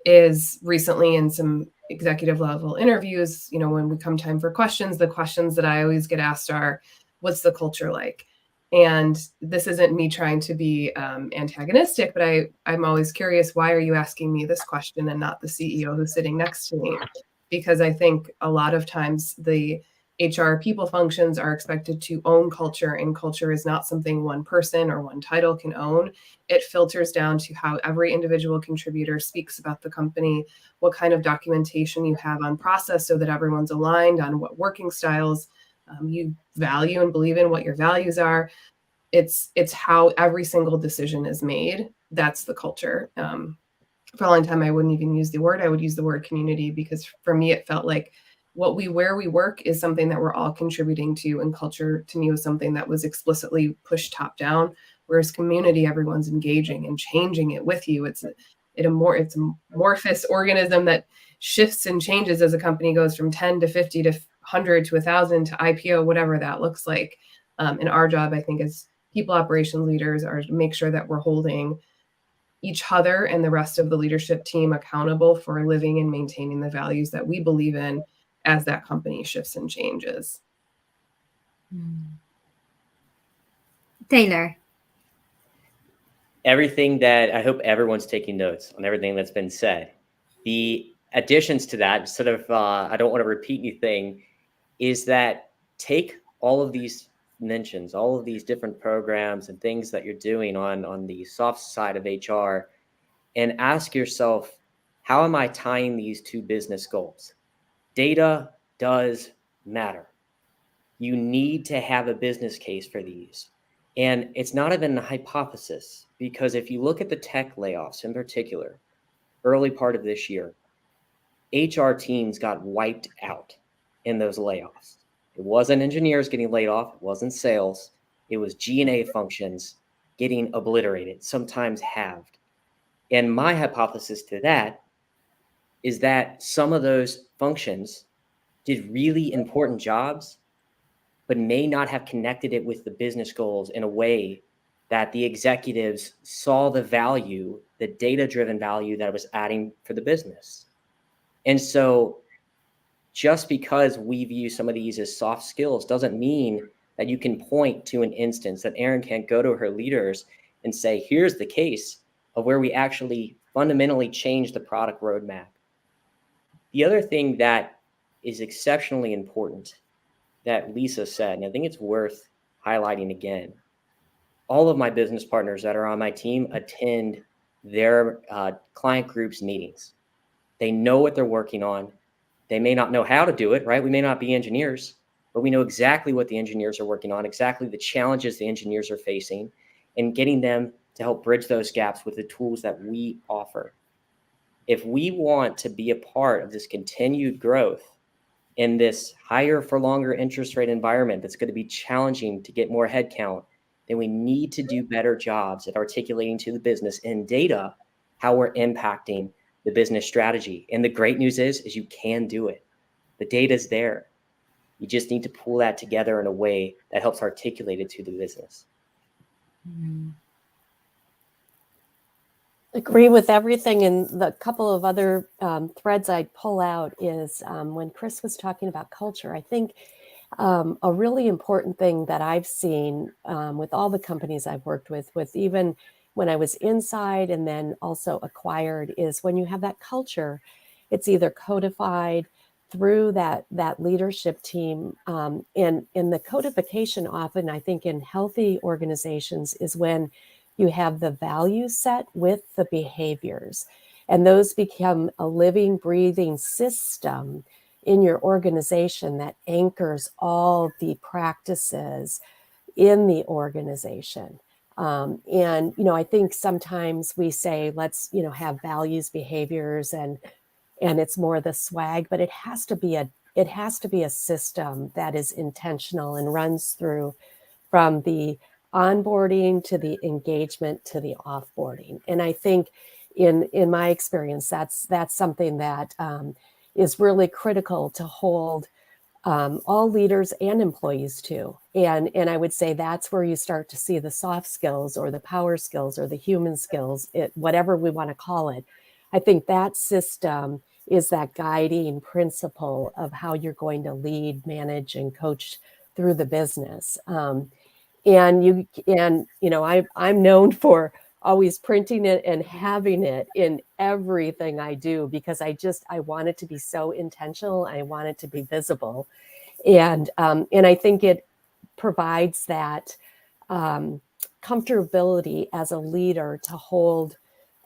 is recently in some executive level interviews, when we come time for questions, the questions that I always get asked are, what's the culture like? And this isn't me trying to be antagonistic, but I'm always curious, why are you asking me this question and not the CEO who's sitting next to me? Because I think a lot of times the HR people functions are expected to own culture, and culture is not something one person or one title can own. It filters down to how every individual contributor speaks about the company, what kind of documentation you have on process so that everyone's aligned on what working styles you value and believe in, what your values are. It's how every single decision is made. That's the culture. For a long time, I wouldn't even use the word. I would use the word community, because for me, it felt like where we work is something that we're all contributing to, and culture to me was something that was explicitly pushed top down. Whereas community, everyone's engaging and changing it with you. It's a amorphous organism that shifts and changes as a company goes from 10 to 50 to 100 to 1,000 to IPO, whatever that looks like. And our job, I think, as people operations leaders, are to make sure that we're holding each other and the rest of the leadership team accountable for living and maintaining the values that we believe in as that company shifts and changes. Taylor. Everything that I hope everyone's taking notes on everything that's been said. The additions to that, instead of I don't want to repeat anything, is that take all of these mentions, all of these different programs and things that you're doing on the soft side of HR, and ask yourself, how am I tying these to business goals? Data does matter. You need to have a business case for these. And it's not even a hypothesis, because if you look at the tech layoffs in particular, early part of this year, HR teams got wiped out in those layoffs. It wasn't engineers getting laid off. It wasn't sales. It was G&A functions getting obliterated, sometimes halved. And my hypothesis to that is that some of those functions did really important jobs, but may not have connected it with the business goals in a way that the executives saw the value, the data-driven value that it was adding for the business. And so just because we view some of these as soft skills doesn't mean that you can point to an instance that Erin can't go to her leaders and say, here's the case of where we actually fundamentally change the product roadmap. The other thing that is exceptionally important that Lisa said, and I think it's worth highlighting again, all of my business partners that are on my team attend their client groups meetings. They know what they're working on. They may not know how to do it, right? We may not be engineers, but we know exactly what the engineers are working on, exactly the challenges the engineers are facing, and getting them to help bridge those gaps with the tools that we offer. If we want to be a part of this continued growth in this higher for longer interest rate environment that's going to be challenging to get more headcount, then we need to do better jobs at articulating to the business in data how we're impacting the business strategy. And the great news is you can do it. The data's there. You just need to pull that together in a way that helps articulate it to the business. Agree with everything. And the couple of other threads I'd pull out is when Chris was talking about culture, I think a really important thing that I've seen with all the companies I've worked with even when I was inside and then also acquired, is when you have that culture, it's either codified through that leadership team. And the codification often, I think, in healthy organizations is when you have the value set with the behaviors, and those become a living, breathing system in your organization that anchors all the practices in the organization. And, I think sometimes we say, let's, have values, behaviors, and it's more the swag, but it has to be a system that is intentional and runs through from the onboarding to the engagement to the offboarding. And I think in my experience, that's something that is really critical to hold all leaders and employees to. And I would say that's where you start to see the soft skills or the power skills or the human skills, whatever we want to call it. I think that system is that guiding principle of how you're going to lead, manage, and coach through the business. I'm known for always printing it and having it in everything I do, because I want it to be so intentional. I want it to be visible. And I think it provides that comfortability as a leader to hold,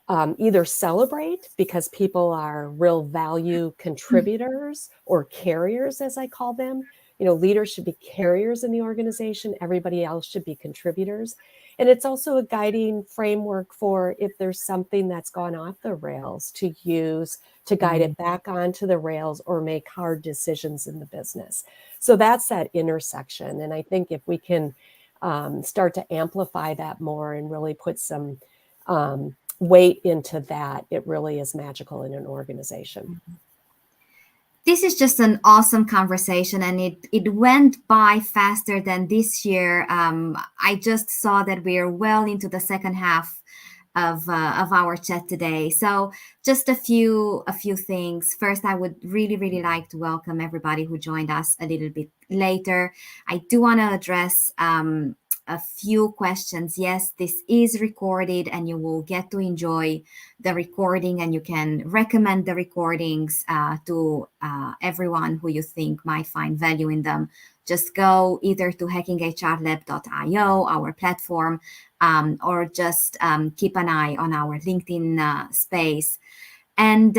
either celebrate because people are real value contributors or carriers, as I call them. Leaders should be carriers in the organization. Everybody else should be contributors. And it's also a guiding framework for if there's something that's gone off the rails to use to guide it back onto the rails or make hard decisions in the business. So that's that intersection. And I think if we can start to amplify that more and really put some weight into that, it really is magical in an organization. This is just an awesome conversation, and it went by faster than this year. I just saw that we're well into the second half of our chat today. So just a few things. First, I would really like to welcome everybody who joined us a little bit later. I do want to address a few questions. Yes, this is recorded and you will get to enjoy the recording, and you can recommend the recordings to everyone who you think might find value in them. Just go either to hackinghrlab.io, our platform, or just keep an eye on our LinkedIn space. And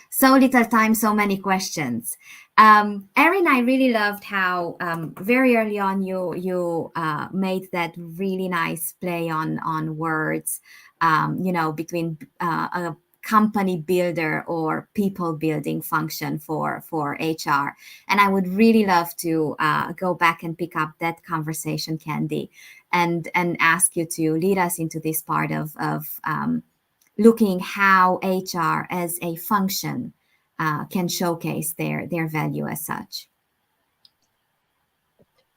so little time, so many questions. Erin, I really loved how very early on you made that really nice play on words, between a company builder or people building function for HR. And I would really love to go back and pick up that conversation, Candy, and ask you to lead us into this part of looking how HR as a function can showcase their value as such.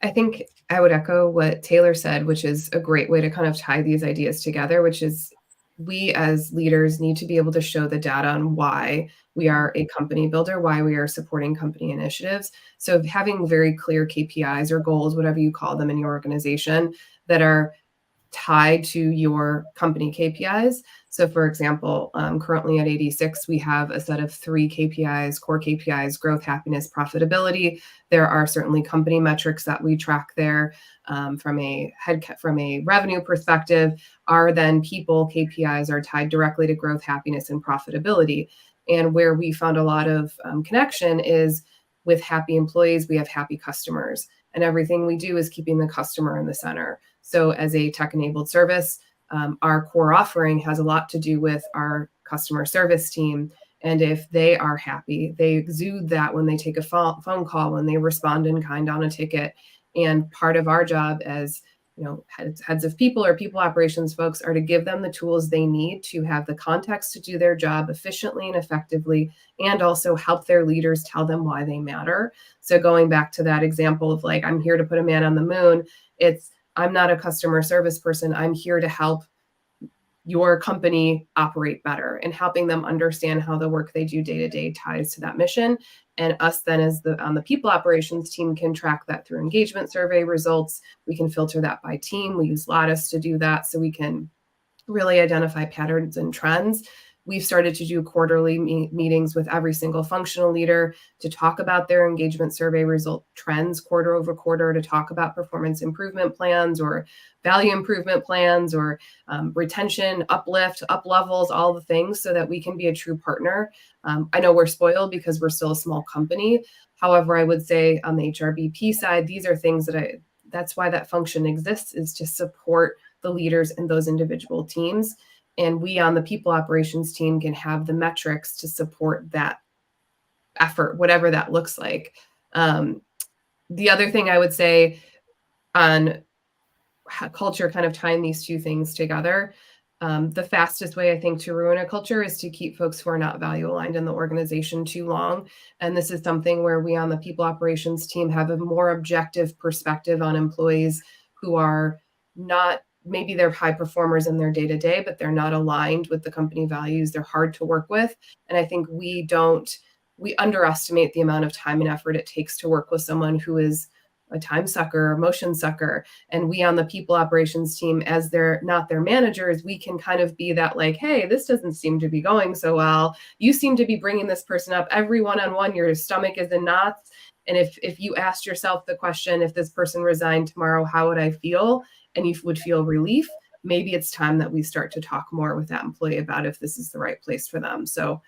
I think I would echo what Taylor said, which is a great way to kind of tie these ideas together, which is we as leaders need to be able to show the data on why we are a company builder, why we are supporting company initiatives. So having very clear KPIs or goals, whatever you call them in your organization, that are tied to your company KPIs. So for example, currently at 86, we have a set of 3 KPIs, core KPIs: growth, happiness, profitability. There are certainly company metrics that we track there from a revenue perspective. Our then people KPIs are tied directly to growth, happiness, and profitability. And where we found a lot of connection is with happy employees, we have happy customers. And everything we do is keeping the customer in the center. So as a tech-enabled service, our core offering has a lot to do with our customer service team. And if they are happy, they exude that when they take a phone call, when they respond in kind on a ticket. And part of our job as heads of people or people operations folks are to give them the tools they need to have the context to do their job efficiently and effectively, and also help their leaders tell them why they matter. So going back to that example of like, I'm here to put a man on the moon, I'm not a customer service person. I'm here to help your company operate better, and helping them understand how the work they do day to day ties to that mission. And us then on the people operations team can track that through engagement survey results. We can filter that by team. We use Lattice to do that, so we can really identify patterns and trends. We've started to do quarterly meetings with every single functional leader to talk about their engagement survey result trends quarter over quarter, to talk about performance improvement plans or value improvement plans or retention, uplift, up levels, all the things, so that we can be a true partner. I know we're spoiled because we're still a small company. However, I would say on the HRBP side, these are things that's why that function exists, is to support the leaders in those individual teams. And we on the people operations team can have the metrics to support that effort, whatever that looks like. The other thing I would say on culture, kind of tying these two things together, the fastest way I think to ruin a culture is to keep folks who are not value aligned in the organization too long. And this is something where we on the people operations team have a more objective perspective on employees who are not, maybe they're high performers in their day-to-day, but they're not aligned with the company values. They're hard to work with. And I think we underestimate the amount of time and effort it takes to work with someone who is a time sucker or motion sucker. And we on the people operations team, as they're not their managers, we can kind of be that like, hey, this doesn't seem to be going so well. You seem to be bringing this person up every one-on-one. Your stomach is in knots. And if you asked yourself the question, if this person resigned tomorrow, how would I feel? And you would feel relief. Maybe it's time that we start to talk more with that employee about if this is the right place for them. So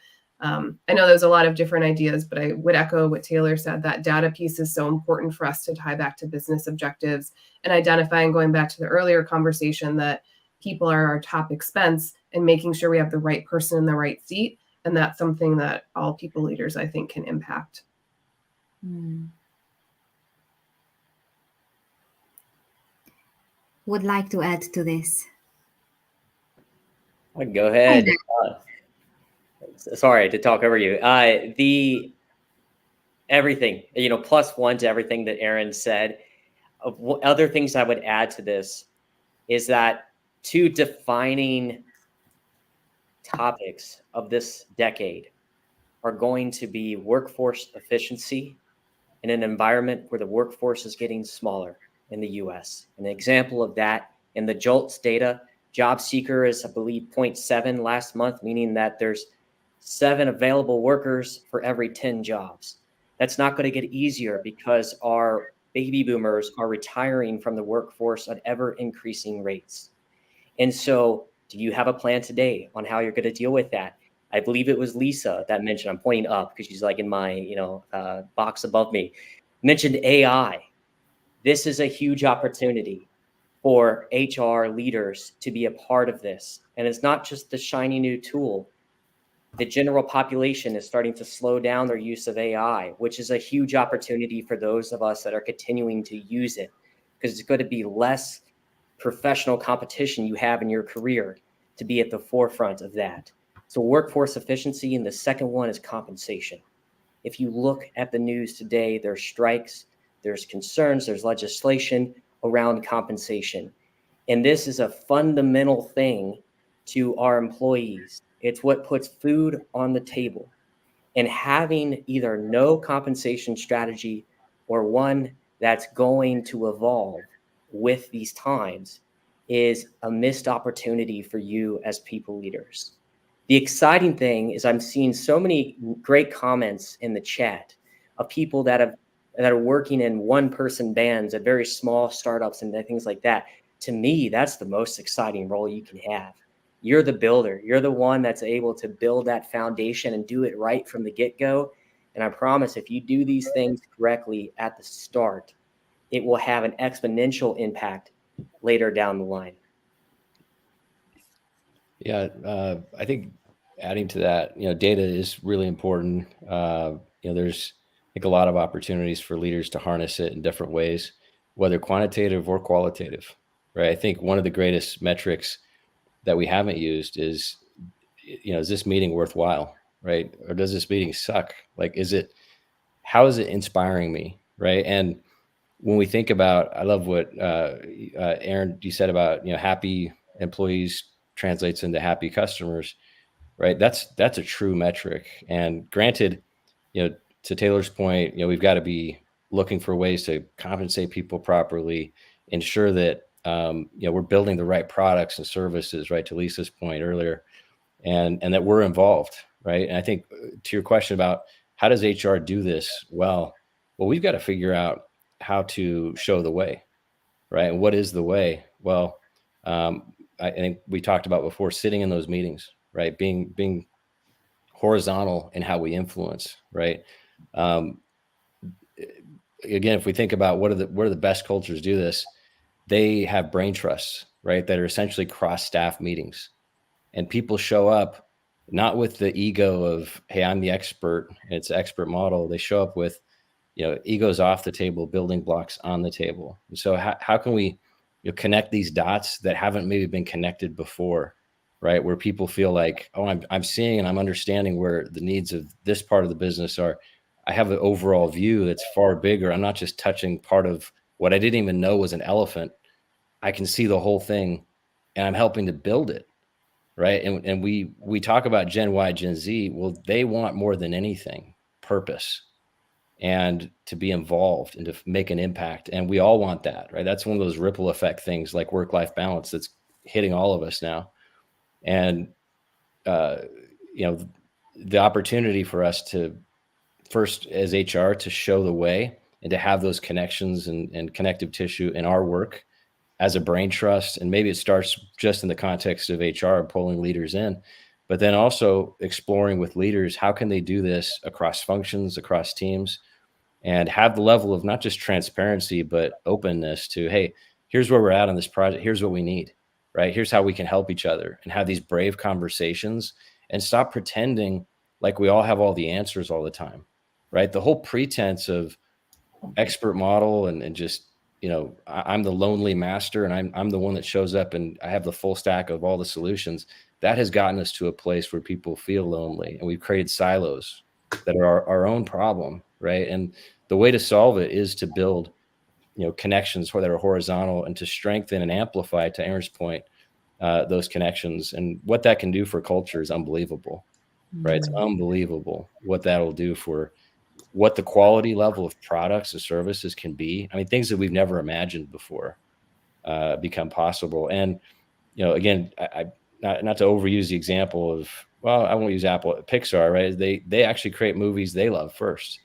I know there's a lot of different ideas, but I would echo what Taylor said. That data piece is so important for us to tie back to business objectives and identifying, going back to the earlier conversation, that people are our top expense, and making sure we have the right person in the right seat. And that's something that all people leaders, I think, can impact. Would like to add to this? I can go ahead. Sorry to talk over you. Everything, plus one to everything that Aaron said. Other things I would add to this is that two defining topics of this decade are going to be workforce efficiency in an environment where the workforce is getting smaller in the US. An example of that in the JOLTS data, job seeker is, I believe, 0.7 last month, meaning that there's 7 available workers for every 10 jobs. That's not going to get easier because our baby boomers are retiring from the workforce at ever increasing rates. And so do you have a plan today on how you're going to deal with that? I believe it was Lisa that mentioned, I'm pointing up because she's like in my box above me, mentioned AI. This is a huge opportunity for HR leaders to be a part of this. And it's not just the shiny new tool. The general population is starting to slow down their use of AI, which is a huge opportunity for those of us that are continuing to use it, because it's going to be less professional competition you have in your career to be at the forefront of that. So workforce efficiency, and the second one is compensation. If you look at the news today, there's strikes, there's concerns, there's legislation around compensation. And this is a fundamental thing to our employees. It's what puts food on the table. And having either no compensation strategy or one that's going to evolve with these times is a missed opportunity for you as people leaders. The exciting thing is I'm seeing so many great comments in the chat of people that are working in one-person bands at very small startups and things like that. To me, that's the most exciting role you can have. You're the builder. You're the one that's able to build that foundation and do it right from the get-go. And I promise if you do these things correctly at the start, it will have an exponential impact later down the line. Yeah, I think adding to that, data is really important. There's, I think, a lot of opportunities for leaders to harness it in different ways, whether quantitative or qualitative. right? I think one of the greatest metrics that we haven't used is, is this meeting worthwhile, right? Or does this meeting suck? Like, how is it inspiring me, right? And when we think about, I love what Aaron, you said about, happy employees translates into happy customers, right? That's a true metric. And granted, to Taylor's point, we've got to be looking for ways to compensate people properly, ensure that, we're building the right products and services, right? To Lisa's point earlier, and that we're involved, right? And I think to your question about how does HR do this? Well, we've got to figure out how to show the way, right? And what is the way? Well, I think we talked about before, sitting in those meetings, right? Being horizontal in how we influence, right? Again, if we think about what are the best cultures do this, they have brain trusts, right? That are essentially cross-staff meetings, and people show up not with the ego of, hey, I'm the expert, it's an expert model. They show up with, egos off the table, building blocks on the table. And so how can we connect these dots that haven't maybe been connected before, right? Where people feel like, oh, I'm seeing and I'm understanding where the needs of this part of the business are. I have an overall view that's far bigger. I'm not just touching part of what I didn't even know was an elephant. I can see the whole thing, and I'm helping to build it, right? And we talk about Gen Y, Gen Z. Well, they want more than anything purpose and to be involved and to make an impact. And we all want that, right? That's one of those ripple effect things like work-life balance that's hitting all of us now. And, the opportunity for us to first as HR to show the way and to have those connections and connective tissue in our work as a brain trust. And maybe it starts just in the context of HR, pulling leaders in, but then also exploring with leaders, how can they do this across functions, across teams, and have the level of not just transparency, but openness to, hey, here's where we're at on this project. Here's what we need, right? Here's how we can help each other, and have these brave conversations and stop pretending like we all have all the answers all the time, right? The whole pretense of expert model and just, I'm the lonely master and I'm the one that shows up and I have the full stack of all the solutions. That has gotten us to a place where people feel lonely, and we've created silos that are our own problem, right? And the way to solve it is to build, connections that are horizontal, and to strengthen and amplify, to Aaron's point, those connections. And what that can do for culture is unbelievable, right? It's unbelievable what that'll do for what the quality level of products and services can be. I mean, things that we've never imagined before become possible. And, again, I not to overuse the example of, well, I won't use Apple, Pixar, right? They actually create movies they love first.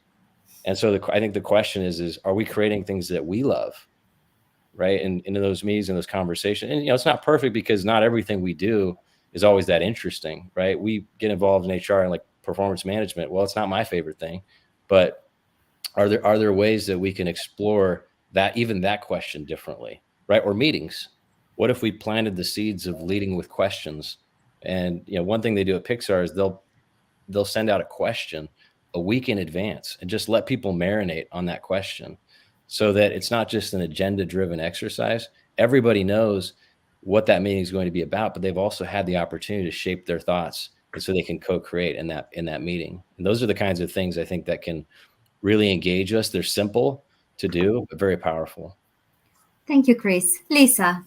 And so I think the question is, are we creating things that we love, right? And in those meetings and those conversations, and, it's not perfect because not everything we do is always that interesting, right? We get involved in HR and like performance management. Well, it's not my favorite thing, but are there ways that we can explore that question differently, right? Or meetings. What if we planted the seeds of leading with questions? And, one thing they do at Pixar is they'll send out a question a week in advance and just let people marinate on that question, so that it's not just an agenda-driven exercise. Everybody knows what that meeting is going to be about, but they've also had the opportunity to shape their thoughts, and so they can co-create in that meeting. And those are the kinds of things I think that can really engage us. They're simple to do, but very powerful. Thank you, Chris. Lisa.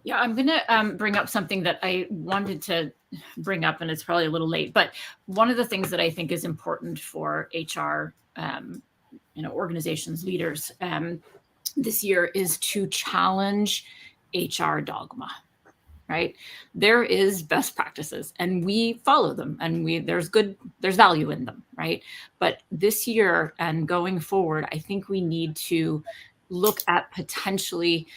Yeah, I'm going to bring up something that I wanted to bring up, and it's probably a little late, but one of the things that I think is important for HR, organizations, leaders this year is to challenge HR dogma, right? There is best practices and we follow them, and there's value in them, right? But this year and going forward, I think we need to look at potentially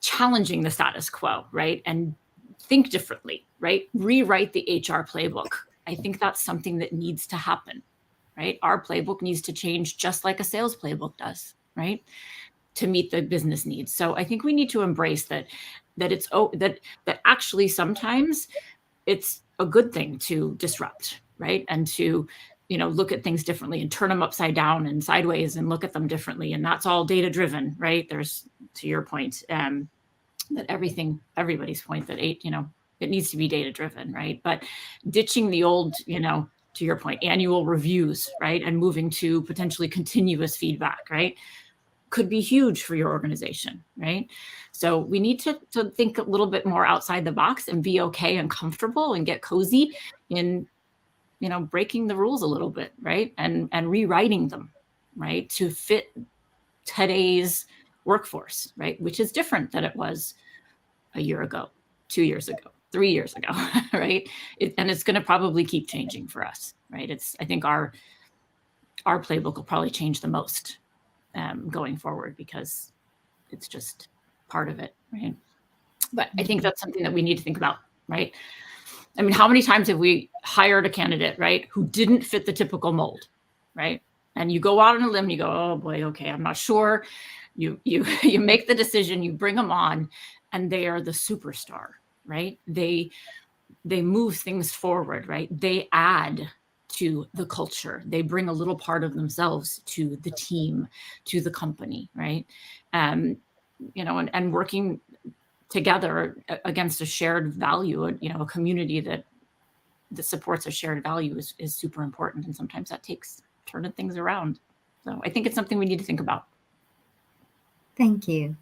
challenging the status quo, right? And think differently, right? Rewrite the HR playbook. I think that's something that needs to happen, right? Our playbook needs to change just like a sales playbook does, right? To meet the business needs. So I think we need to embrace that actually sometimes it's a good thing to disrupt, right? And to, look at things differently and turn them upside down and sideways and look at them differently. And that's all data driven, right? There's to your point, that everybody's point that it needs to be data driven, right? But ditching the old, to your point, annual reviews, right? And moving to potentially continuous feedback, right? Could be huge for your organization, right? So we need to think a little bit more outside the box and be okay and comfortable and get cozy in, breaking the rules a little bit, right? And rewriting them, right? To fit today's workforce, right? Which is different than it was a year ago, 2 years ago, 3 years ago, right? And it's going to probably keep changing for us, right? I think our playbook will probably change the most going forward because it's just part of it, right? But I think that's something that we need to think about, right? I mean, how many times have we hired a candidate, right, who didn't fit the typical mold, right? And you go out on a limb, you go, oh boy, okay, I'm not sure. You make the decision, you bring them on, and they are the superstar, right? They move things forward, right? They add to the culture. They bring a little part of themselves to the team, to the company, right? And working together against a shared value, a community that supports a shared value is super important. And sometimes that takes turning things around. So I think it's something we need to think about. Thank you.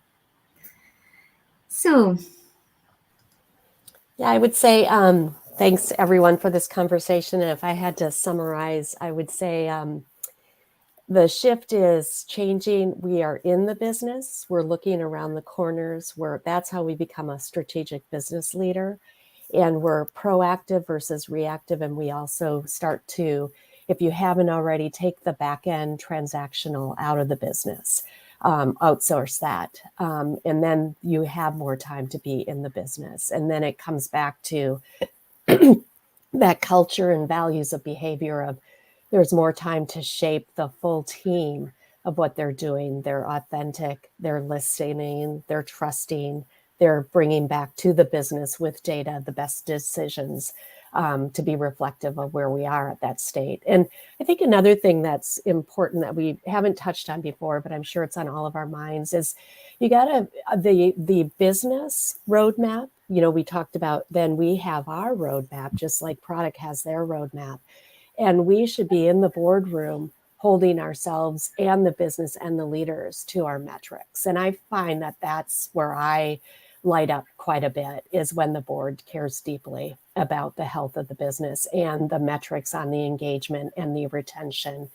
So, yeah, I would say thanks everyone for this conversation. And if I had to summarize, I would say the shift is changing. We are in the business. We're looking around the corners. That's how we become a strategic business leader. And we're proactive versus reactive. And we also start to, if you haven't already, take the back end transactional out of the business, outsource that. And then you have more time to be in the business. And then it comes back to that culture and values of behavior of there's more time to shape the full team of what they're doing. They're authentic, they're listening, they're trusting, they're bringing back to the business with data the best decisions to be reflective of where we are at that state. And I think another thing that's important that we haven't touched on before, but I'm sure it's on all of our minds, is you got the business roadmap. We talked about, then we have our roadmap, just like product has their roadmap. And we should be in the boardroom holding ourselves and the business and the leaders to our metrics. And I find that that's where I light up quite a bit, is when the board cares deeply about the health of the business and the metrics on the engagement and the retention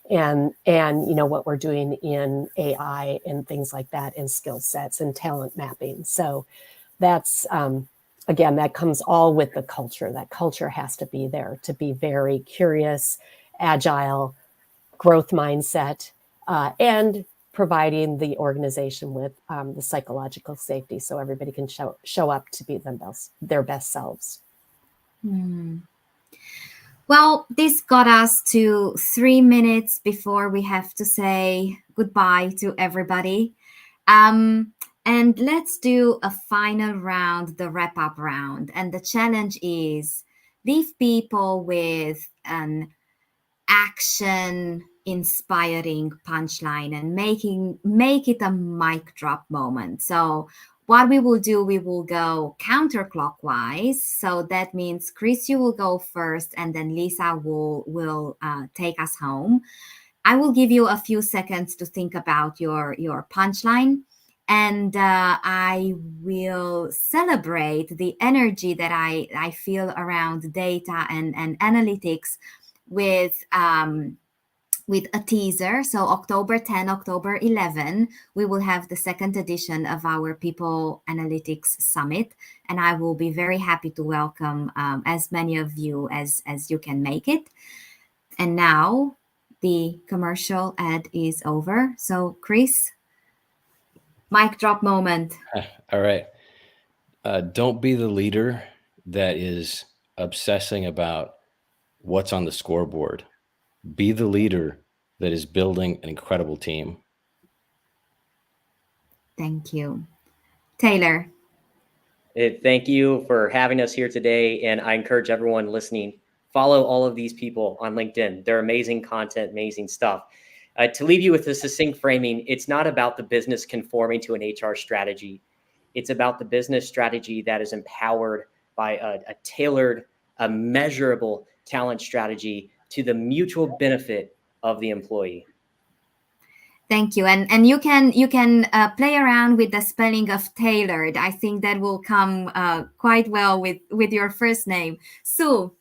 and what we're doing in AI and things like that, and skill sets and talent mapping. So that's again, that comes all with the culture. That culture has to be there to be very curious, agile, growth mindset, and providing the organization with the psychological safety so everybody can show up to be their best selves. Well, this got us to 3 minutes before we have to say goodbye to everybody. And let's do a final round, the wrap-up round. And the challenge is leave people with an action-inspiring punchline and make it a mic drop moment. So what we will do, we will go counterclockwise. So that means, Chris, you will go first, and then Lisa will take us home. I will give you a few seconds to think about your punchline. And I will celebrate the energy that I feel around data and analytics with a teaser. So October 10, October 11, we will have the second edition of our People Analytics Summit. And I will be very happy to welcome as many of you as you can make it. And now the commercial ad is over. So Chris, mic drop moment. All right. Don't be the leader that is obsessing about what's on the scoreboard. Be the leader that is building an incredible team. Thank you. Taylor. Thank you for having us here today. And I encourage everyone listening, follow all of these people on LinkedIn. They're amazing content, amazing stuff. To leave you with a succinct framing, it's not about the business conforming to an HR strategy. It's about the business strategy that is empowered by a tailored, a measurable talent strategy to the mutual benefit of the employee. Thank you. And you can play around with the spelling of tailored. I think that will come quite well with your first name. Sue.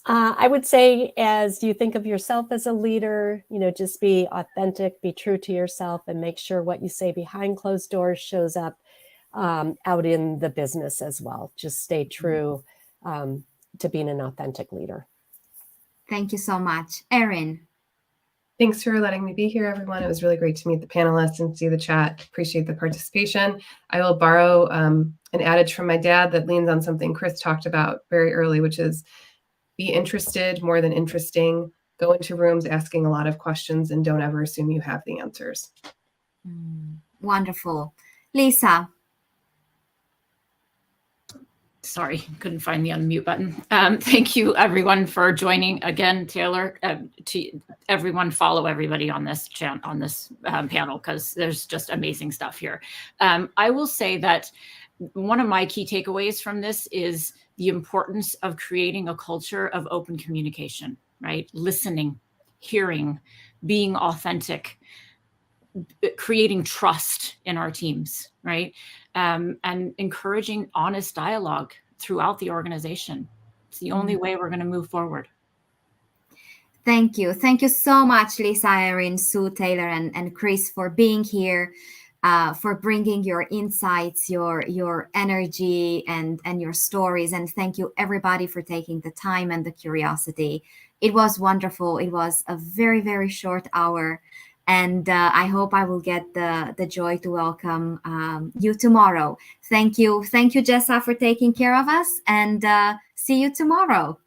I would say, as you think of yourself as a leader, just be authentic, be true to yourself, and make sure what you say behind closed doors shows up out in the business as well. Just stay true to being an authentic leader. Thank you so much. Erin. Thanks for letting me be here, everyone. It was really great to meet the panelists and see the chat. Appreciate the participation. I will borrow an adage from my dad that leans on something Chris talked about very early, which is be interested more than interesting. Go into rooms asking a lot of questions and don't ever assume you have the answers. Wonderful. Lisa. Sorry, couldn't find the unmute button. Thank you, everyone, for joining again. Taylor, to everyone, follow everybody on this panel because there's just amazing stuff here. I will say that one of my key takeaways from this is the importance of creating a culture of open communication, right? Listening, hearing, being authentic, creating trust in our teams, right? And encouraging honest dialogue throughout the organization. It's the only way we're going to move forward. Thank you. Thank you so much, Lisa, Erin, Sue, Taylor, and Chris for being here, for bringing your insights, your energy, and your stories. And thank you, everybody, for taking the time and the curiosity. It was wonderful. It was a very, very short hour. And I hope I will get the joy to welcome you tomorrow. Thank you. Thank you, Jessa, for taking care of us. And see you tomorrow.